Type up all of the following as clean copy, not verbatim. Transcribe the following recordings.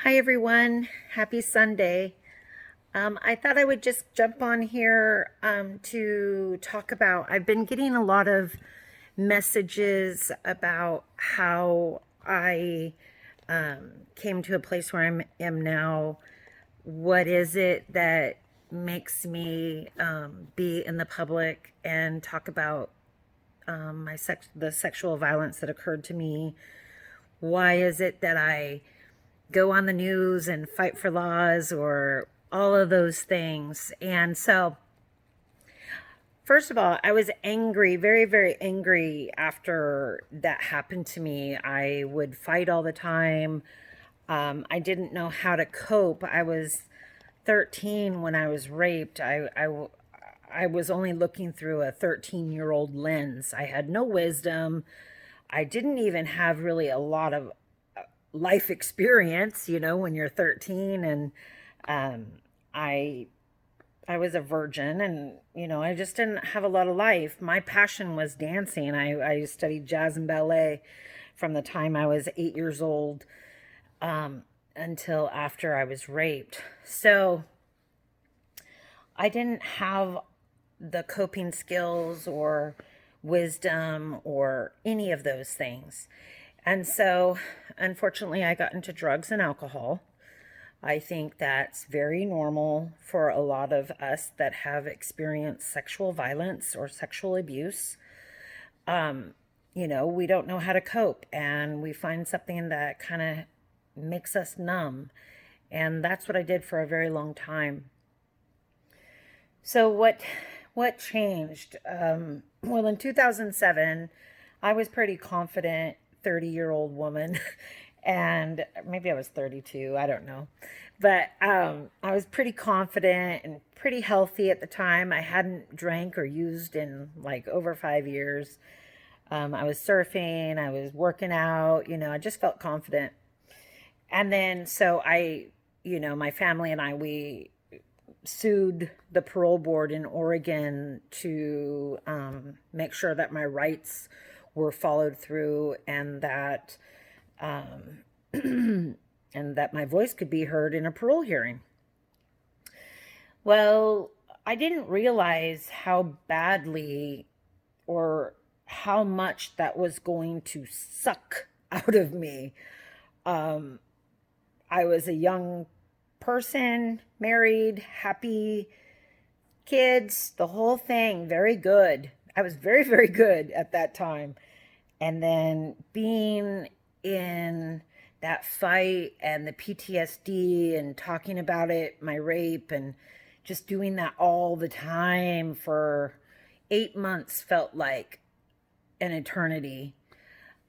Hi, everyone. Happy Sunday. I thought I would just jump on here to talk about. I've been getting a lot of messages about how I came to a place where am now. What is it that makes me be in the public and talk about the sexual violence that occurred to me? Why is it that I go on the news and fight for laws or all of those things? And so, first of all, I was angry, very, very angry after that happened to me. I would fight all the time. I didn't know how to cope. I was 13 when I was raped. I was only looking through a 13-year-old lens. I had no wisdom. I didn't even have really a lot of life experience, when you're 13. And um, I I was a virgin, and I just didn't have a lot of life. My passion was dancing. I studied jazz and ballet from the time I was 8 years old until after I was raped. So I didn't have the coping skills or wisdom or any of those things. And so, unfortunately, I got into drugs and alcohol. I think that's very normal for a lot of us that have experienced sexual violence or sexual abuse. We don't know how to cope, and we find something that kind of makes us numb. And that's what I did for a very long time. So what changed? Well, in 2007, I was pretty confident 30-year-old woman, and maybe I was 32, I don't know. But I was pretty confident and pretty healthy at the time. I hadn't drank or used in like over 5 years. I was surfing, I was working out, I just felt confident. And then so my family and we sued the parole board in Oregon to make sure that my rights were followed through, and that and that my voice could be heard in a parole hearing. Well, I didn't realize how badly or how much that was going to suck out of me. I was a young person, married, happy, kids, the whole thing, very good. I was very, very good at that time. And then being in that fight and the PTSD and talking about it, my rape, and just doing that all the time for 8 months felt like an eternity.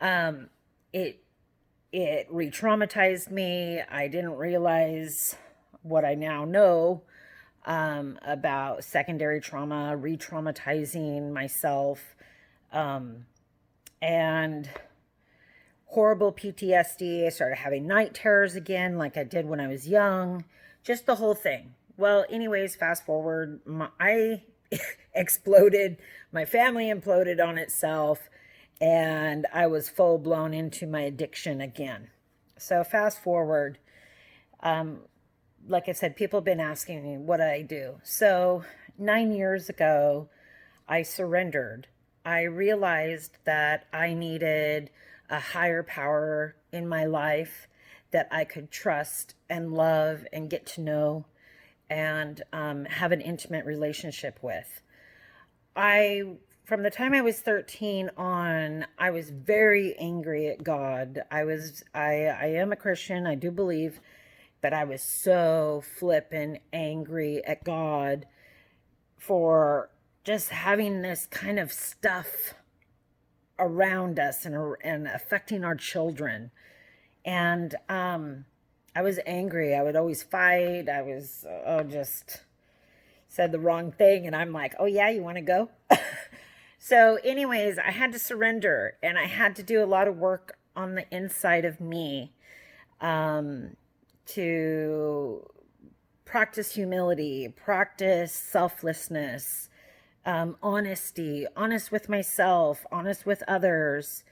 It it re-traumatized me. I didn't realize what I now know about secondary trauma, re-traumatizing myself, and horrible PTSD. I started having night terrors again, like I did when I was young. Just the whole thing. Well, anyways, fast forward, I exploded. My family imploded on itself, and I was full blown into my addiction again. So fast forward, like I said, people have been asking me what I do. So 9 years ago, I surrendered. I realized that I needed a higher power in my life that I could trust and love and get to know and have an intimate relationship with. From the time I was 13 on, I was very angry at God. I am a Christian, I do believe, but I was so flippin' angry at God for just having this kind of stuff around us and affecting our children. And I was angry. I would always fight. I was just said the wrong thing, and I'm like, oh yeah, you want to go? So anyways, I had to surrender, and I had to do a lot of work on the inside of me to practice humility, practice selflessness, honesty, honest with myself, honest with others,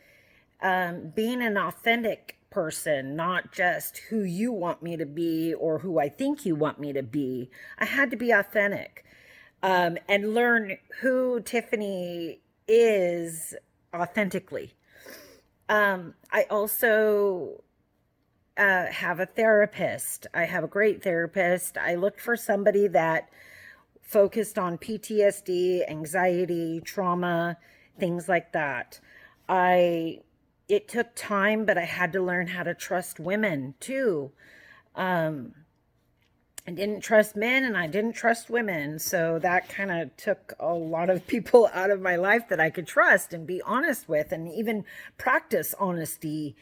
being an authentic person, not just who you want me to be or who I think you want me to be. I had to be authentic, and learn who Tiffany is authentically. I also have a therapist. I have a great therapist. I looked for somebody that focused on PTSD, anxiety, trauma, things like that. It took time, but I had to learn how to trust women too. I didn't trust men and I didn't trust women. So that kind of took a lot of people out of my life that I could trust and be honest with and even practice honesty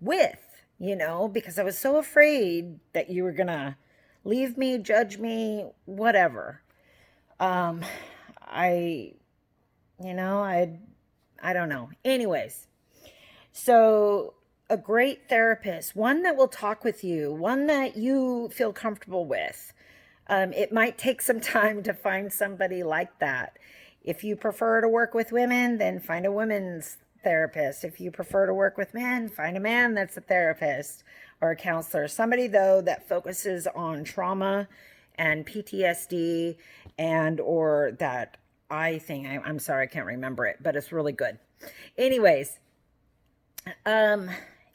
with, because I was so afraid that you were going to leave me, judge me, whatever. I don't know. Anyways, so a great therapist, one that will talk with you, one that you feel comfortable with. It might take some time to find somebody like that. If you prefer to work with women, then find a women's therapist. If you prefer to work with men, find a man that's a therapist or a counselor. Somebody, though, that focuses on trauma and PTSD or that I'm sorry, I can't remember it, but it's really good. Anyways, and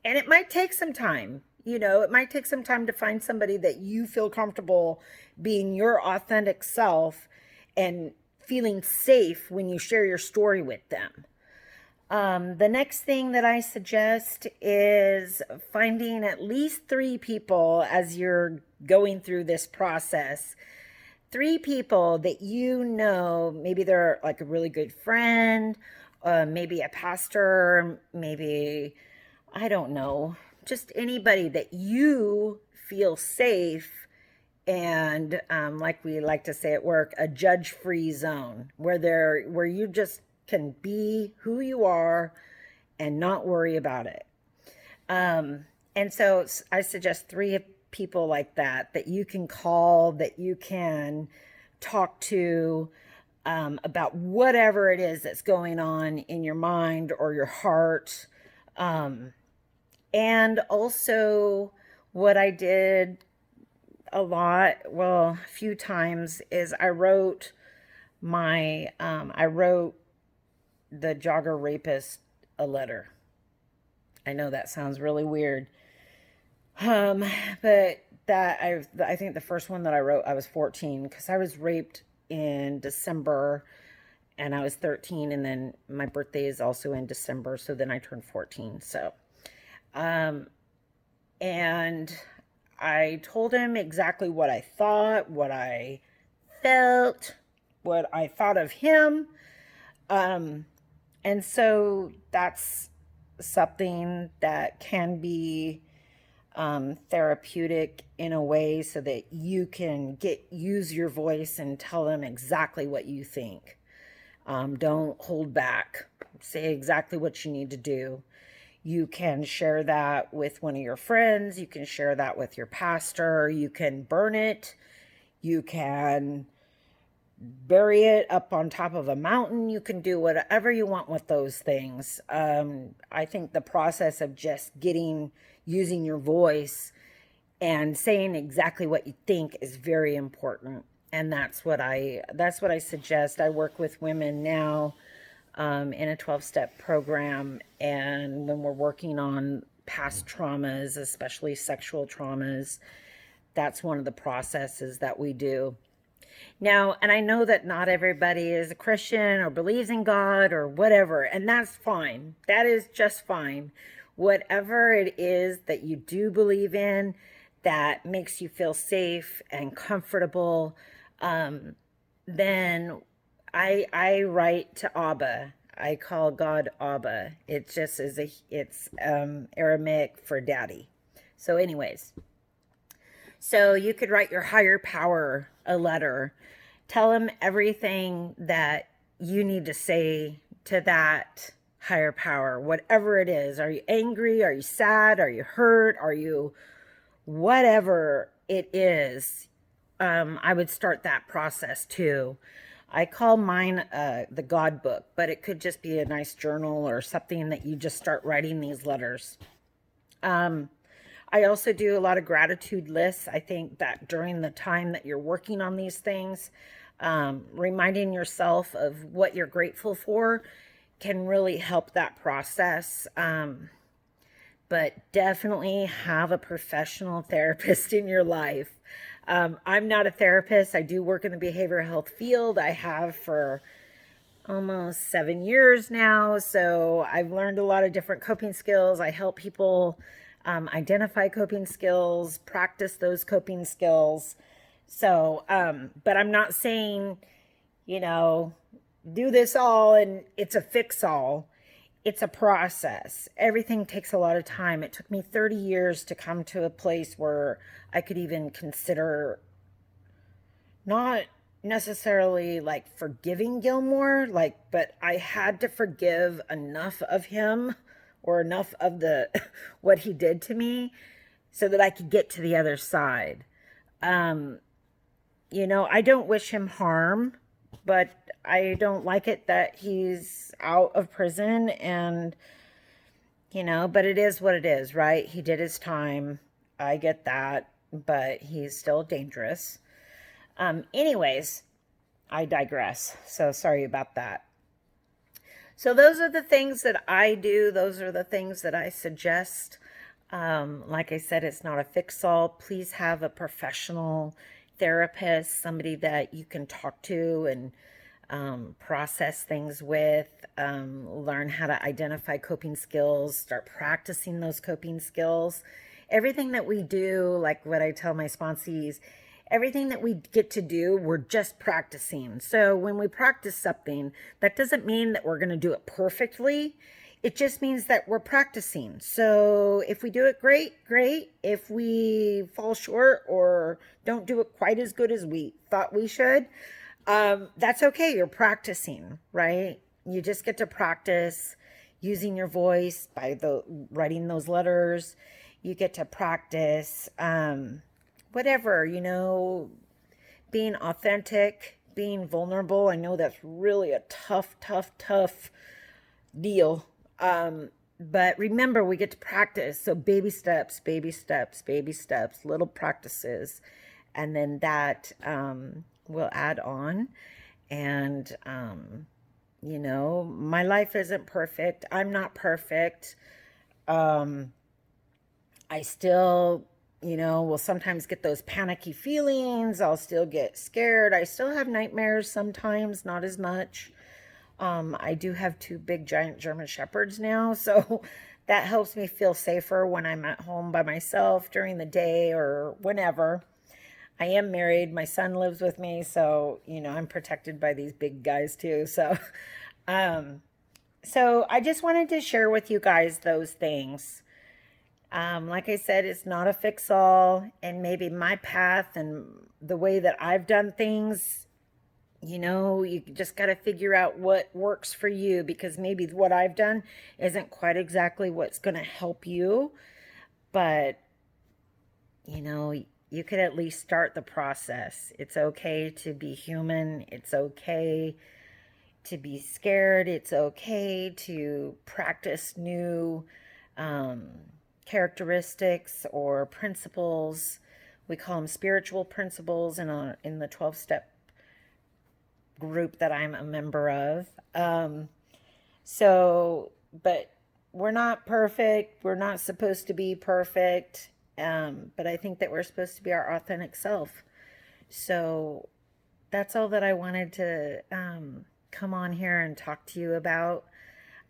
it might take some time, it might take some time to find somebody that you feel comfortable being your authentic self and feeling safe when you share your story with them. The next thing that I suggest is finding at least 3 people as you're going through this process. 3 people that maybe they're like a really good friend, maybe a pastor, maybe, I don't know, just anybody that you feel safe and, like we like to say at work, a judge-free zone where you just can be who you are and not worry about it. And so I suggest 3 people like that you can call, that you can talk to, about whatever it is that's going on in your mind or your heart. And also what I did a few times is I wrote the jogger rapist a letter. I know that sounds really weird. But I think the first one that I wrote, I was 14 because I was raped in December and I was 13, and then my birthday is also in December. So then I turned 14. So, and I told him exactly what I thought, what I felt, what I thought of him. And so that's something that can be therapeutic in a way so that you can use your voice and tell them exactly what you think. Don't hold back. Say exactly what you need to do. You can share that with one of your friends. You can share that with your pastor. You can burn it. You can bury it up on top of a mountain. You can do whatever you want with those things. I think the process of just using your voice and saying exactly what you think is very important. And that's what I suggest. I work with women now in a 12-step program. And when we're working on past traumas, especially sexual traumas, that's one of the processes that we do. Now, and I know that not everybody is a Christian or believes in God or whatever, and that's fine. That is just fine. Whatever it is that you do believe in that makes you feel safe and comfortable, then I write to Abba. I call God Abba. It just it's Aramaic for daddy. So anyways, so you could write your higher power a letter. Tell him everything that you need to say to that higher power, whatever it is. Are you angry? Are you sad? Are you hurt? Are you whatever it is? I would start that process too. I call mine the God book, but it could just be a nice journal or something that you just start writing these letters. I also do a lot of gratitude lists. I think that during the time that you're working on these things, reminding yourself of what you're grateful for can really help that process. But definitely have a professional therapist in your life. I'm not a therapist. I do work in the behavioral health field. I have for almost 7 years now. So I've learned a lot of different coping skills. I help people identify coping skills, practice those coping skills. So, but I'm not saying, you know, do this all and it's a fix all. It's a process. Everything takes a lot of time. It took me 30 years to come to a place where I could even consider not necessarily like forgiving Gilmore, like, but I had to forgive enough of him or enough of the what he did to me so that I could get to the other side. You know, I don't wish him harm, but I don't like it that he's out of prison and, you know, but it is what it is, right? He did his time. I get that, but he's still dangerous. Anyways, I digress. So sorry about that. So those are the things that I do. Those are the things that I suggest. Like I said, it's not a fix-all. Please have a professional therapist, somebody that you can talk to and process things with, learn how to identify coping skills, start practicing those coping skills. Everything that we do, like what I tell my sponsees, everything that we get to do, we're just practicing. So when we practice something, that doesn't mean that we're going to do it perfectly. It just means that we're practicing. So if we do it great, great. If we fall short or don't do it quite as good as we thought we should, that's okay. You're practicing, right? You just get to practice using your voice by writing those letters. You get to practice, whatever, you know, being authentic, being vulnerable. I know that's really a tough deal. But remember, we get to practice. So baby steps, little practices. And then that will add on. And, you know, my life isn't perfect. I'm not perfect. I still, you know, will sometimes get those panicky feelings. I'll still get scared. I still have nightmares sometimes, not as much. I do have 2 big giant German Shepherds now, so that helps me feel safer when I'm at home by myself during the day or whenever. I am married. My son lives with me, so, you know, I'm protected by these big guys too. So, so I just wanted to share with you guys those things. Like I said, it's not a fix-all, and maybe my path and the way that I've done things, you know, you just got to figure out what works for you, because maybe what I've done isn't quite exactly what's going to help you, but, you know, you could at least start the process. It's okay to be human. It's okay to be scared. It's okay to practice new, characteristics or principles. We call them spiritual principles in the 12-step group that I'm a member of. But we're not perfect. We're not supposed to be perfect. But I think that we're supposed to be our authentic self. So that's all that I wanted to come on here and talk to you about.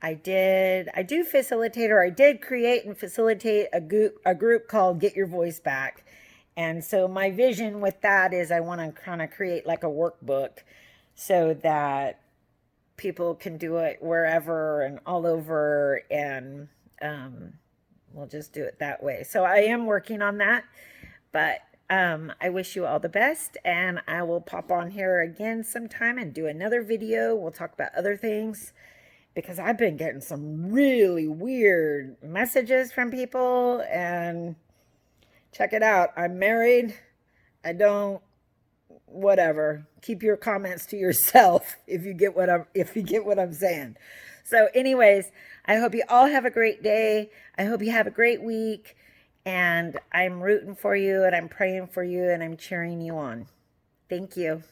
I do facilitate, or I did create and facilitate a group called Get Your Voice Back. And so my vision with that is I want to kind of create like a workbook so that people can do it wherever and all over, and we'll just do it that way. So I am working on that, but I wish you all the best, and I will pop on here again sometime and do another video. We'll talk about other things, because I've been getting some really weird messages from people, and check it out. I'm married. Whatever. Keep your comments to yourself if you get what I'm saying. So, anyways, I hope you all have a great day. I hope you have a great week. And I'm rooting for you and I'm praying for you and I'm cheering you on. Thank you.